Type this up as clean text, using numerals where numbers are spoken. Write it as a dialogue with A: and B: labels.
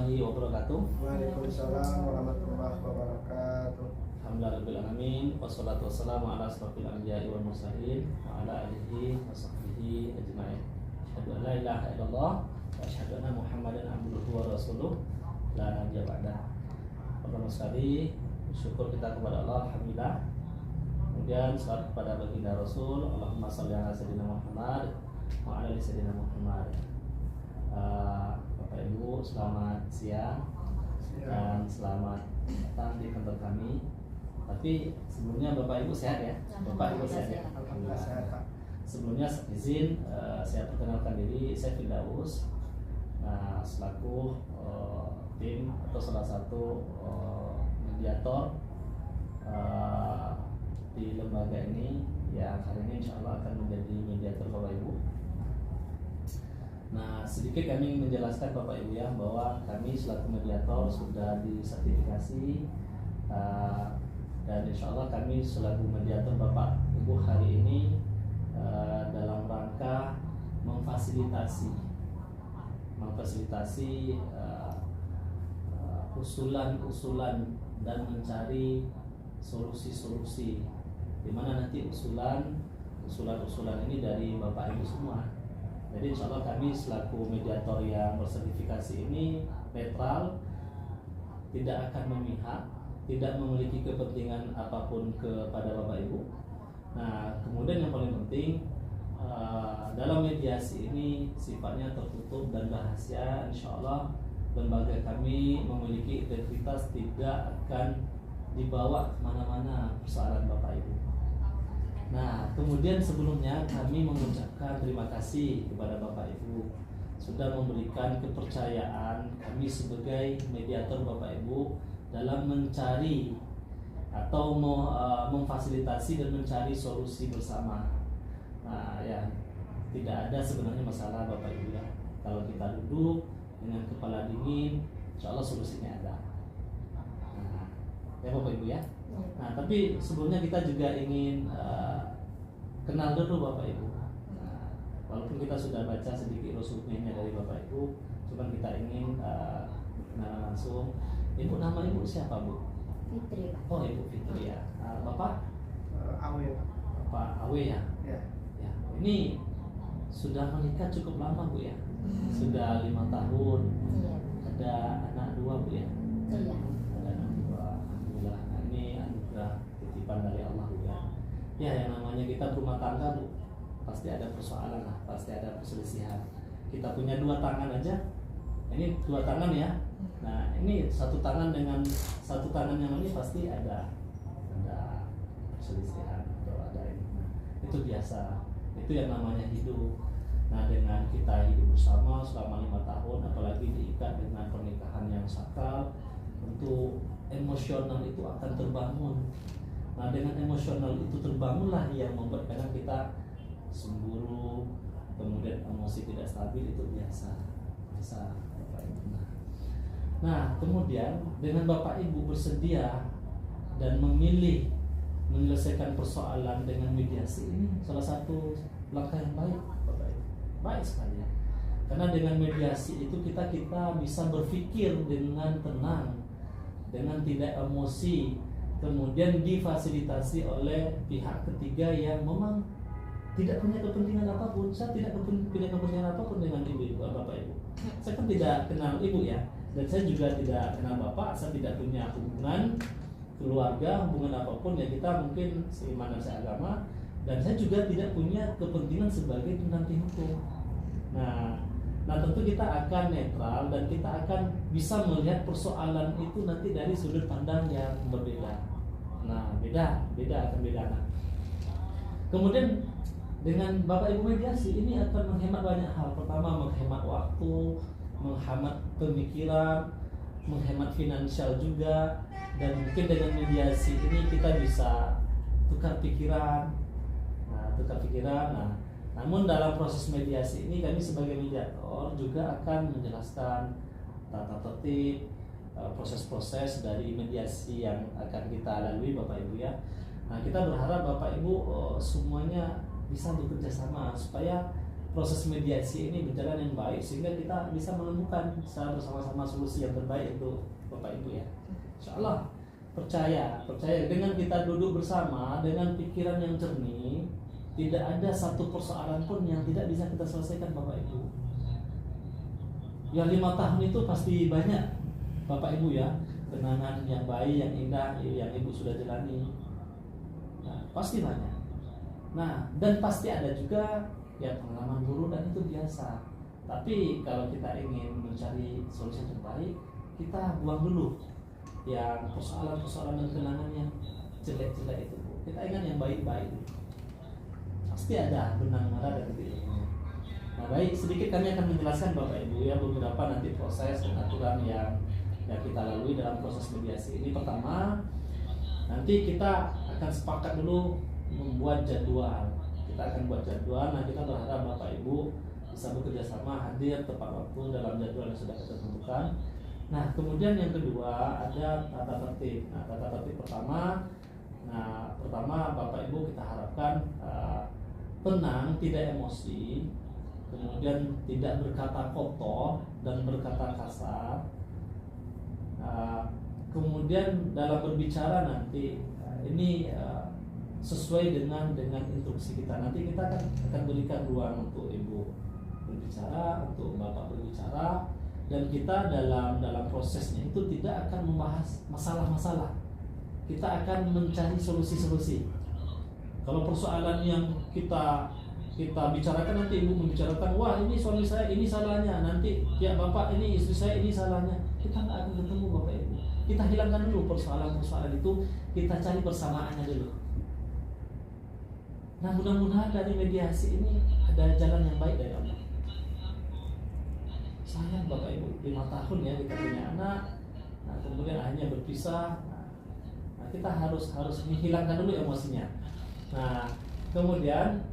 A: warahmatullahi wabarakatuh.
B: Waalaikumsalam warahmatullahi wabarakatuh.
A: Alhamdulillahirabbil alamin wassalatu wassalamu ala asrofil anbiya'i wal mursalin wa ala alihi wa sahbihi ajma'in. Asyhadu an la ilaha illallah wa asyhadu anna Muhammadan abduhu wa rasuluh la nabiyya ba'da. Pertama sekali syukur kita kepada Allah, alhamdulillah. Kemudian salat kepada baginda Rasul, Allahumma shalli ala sayyidina Muhammad wa ala ali sayyidina Muhammad. Bapak Ibu, selamat siang dan selamat datang di kantor kami. Tapi sebelumnya Bapak Ibu sehat ya? Bapak Ibu sehat ya?
B: Alhamdulillah sehat, Pak.
A: Sebelumnya izin saya perkenalkan diri, saya Firdaus. Nah, selaku tim atau salah satu mediator di lembaga ini yang hari ini insya Allah akan menjadi mediator Bapak Ibu. Nah, sedikit kami menjelaskan Bapak Ibu ya, bahwa kami selaku mediator sudah disertifikasi dan insya Allah kami selaku mediator Bapak Ibu hari ini dalam rangka memfasilitasi usulan-usulan dan mencari solusi-solusi, di mana nanti usulan-usulan ini dari Bapak Ibu semua. Jadi insya Allah kami selaku mediator yang bersertifikasi ini netral, tidak akan memihak, tidak memiliki kepentingan apapun kepada Bapak Ibu. Nah, kemudian yang paling penting dalam mediasi ini sifatnya tertutup dan rahasia. Insya Allah lembaga kami memiliki integritas, tidak akan dibawa kemana-mana persoalan Bapak Ibu. Nah, kemudian sebelumnya kami mengucapkan terima kasih kepada Bapak Ibu sudah memberikan kepercayaan kami sebagai mediator Bapak Ibu dalam mencari atau memfasilitasi dan mencari solusi bersama. Nah, ya tidak ada sebenarnya masalah Bapak Ibu ya. Kalau kita duduk dengan kepala dingin, insya Allah solusinya ada. Nah, ya Bapak Ibu ya. Nah, tapi sebelumnya kita juga ingin kenal dulu Bapak Ibu. Nah, walaupun kita sudah baca sedikit resume-nya dari Bapak Ibu, cuman kita ingin berkenalan langsung. Ibu, nama Ibu siapa Bu?
C: Fitri, Pak.
A: Oh, Ibu Fitri ya. Bapak?
B: Awe, Pak.
A: Bapak Awe ya.
B: Ya.
A: Ya. Ini sudah menikah cukup lama Bu ya. Sudah 5 tahun.
C: Iya.
A: Ada anak 2 Bu ya.
C: Iya.
A: Ada anak 2. Alhamdulillah. Nah, ini anugerah titipan dari Allah Bu ya. Ya, yang namanya kita berumah tangga Bu, pasti ada persoalan lah, pasti ada perselisihan. Kita punya 2 tangan aja. Ini 2 tangan ya. Nah, ini satu tangan dengan satu tangan yang ini pasti ada perselisihan atau ada ini. Nah, itu biasa. Itu yang namanya hidup. Nah, dengan kita hidup bersama selama 5 tahun, apalagi diikat dengan pernikahan yang sakral, tentu emosional itu akan terbangun. Nah, dengan emosional itu terbangunlah yang membuat kadang kita cemburu, kemudian emosi tidak stabil, itu biasa Bapak Ibu. Nah, kemudian dengan Bapak Ibu bersedia dan memilih menyelesaikan persoalan dengan mediasi, ini salah satu langkah yang baik Bapak Ibu. Baik sekali ya. Karena dengan mediasi itu kita bisa berpikir dengan tenang, dengan tidak emosi, kemudian difasilitasi oleh pihak ketiga yang memang tidak punya kepentingan apapun. Saya tidak punya kepentingan apapun dengan ibu, Bapak Ibu. Saya kan tidak kenal ibu ya, dan saya juga tidak kenal bapak. Saya tidak punya hubungan keluarga, hubungan apapun ya. Kita mungkin seiman dan seagama, dan saya juga tidak punya kepentingan sebagai pendamping hukum. Nah, tentu kita akan netral dan kita akan bisa melihat persoalan itu nanti dari sudut pandang yang berbeda. Nah, beda akan beda. Nah, kemudian dengan Bapak Ibu mediasi ini akan menghemat banyak hal. Pertama, menghemat waktu, menghemat pemikiran, menghemat finansial juga, dan mungkin dengan mediasi ini kita bisa tukar pikiran. Nah, namun dalam proses mediasi ini kami sebagai mediator juga akan menjelaskan tata tertib, proses-proses dari mediasi yang akan kita lalui Bapak Ibu ya. Nah, kita berharap Bapak Ibu semuanya bisa bekerja sama supaya proses mediasi ini berjalan yang baik sehingga kita bisa menemukan secara bersama-sama solusi yang terbaik untuk Bapak Ibu ya. Insya Allah percaya dengan kita duduk bersama dengan pikiran yang jernih, tidak ada satu persoalan pun yang tidak bisa kita selesaikan Bapak Ibu. Ya 5 tahun itu pasti banyak Bapak Ibu ya, kenangan yang baik, yang indah yang Ibu sudah jalani. Nah, pasti banyak. Nah, dan pasti ada juga ya pengalaman buruk dan itu biasa. Tapi kalau kita ingin mencari solusi yang terbaik, kita buang dulu yang persoalan-persoalan dan kenangan yang jelek-jelek itu. Kita ingat yang baik-baik. Pasti ada benang merah dan titiknya. Nah, baik, sedikit kami akan menjelaskan Bapak Ibu ya beberapa nanti proses dan aturan yang kita lalui dalam proses mediasi ini. Pertama, nanti kita akan sepakat dulu membuat jadwal. Kita akan buat jadwal. Nah, kita berharap Bapak Ibu bisa bekerja sama, hadir tepat waktu dalam jadwal yang sudah kita tentukan. Nah, kemudian yang kedua ada tata tertib. Nah, tata tertib pertama Bapak Ibu kita harapkan tenang, tidak emosi, kemudian tidak berkata kotor dan berkata kasar. Kemudian dalam berbicara nanti ini sesuai dengan instruksi kita. Nanti kita akan berikan ruang untuk Ibu berbicara, untuk Bapak berbicara, dan kita dalam prosesnya itu tidak akan membahas masalah-masalah. Kita akan mencari solusi-solusi. Kalau persoalan yang kita bicarakan, nanti Ibu membicarakan, wah ini suami saya ini salahnya, nanti ya Bapak ini istri saya ini salahnya, kita nggak akan bertemu Bapak Ibu. Kita hilangkan dulu persoalan-persoalan itu, kita cari persamaannya dulu. Nah, mudah-mudahan dari mediasi ini ada jalan yang baik dari Allah. Sayang Bapak Ibu, 5 tahun ya kita punya anak, nah kemudian akhirnya berpisah. Nah, kita harus menghilangkan dulu emosinya. Nah, kemudian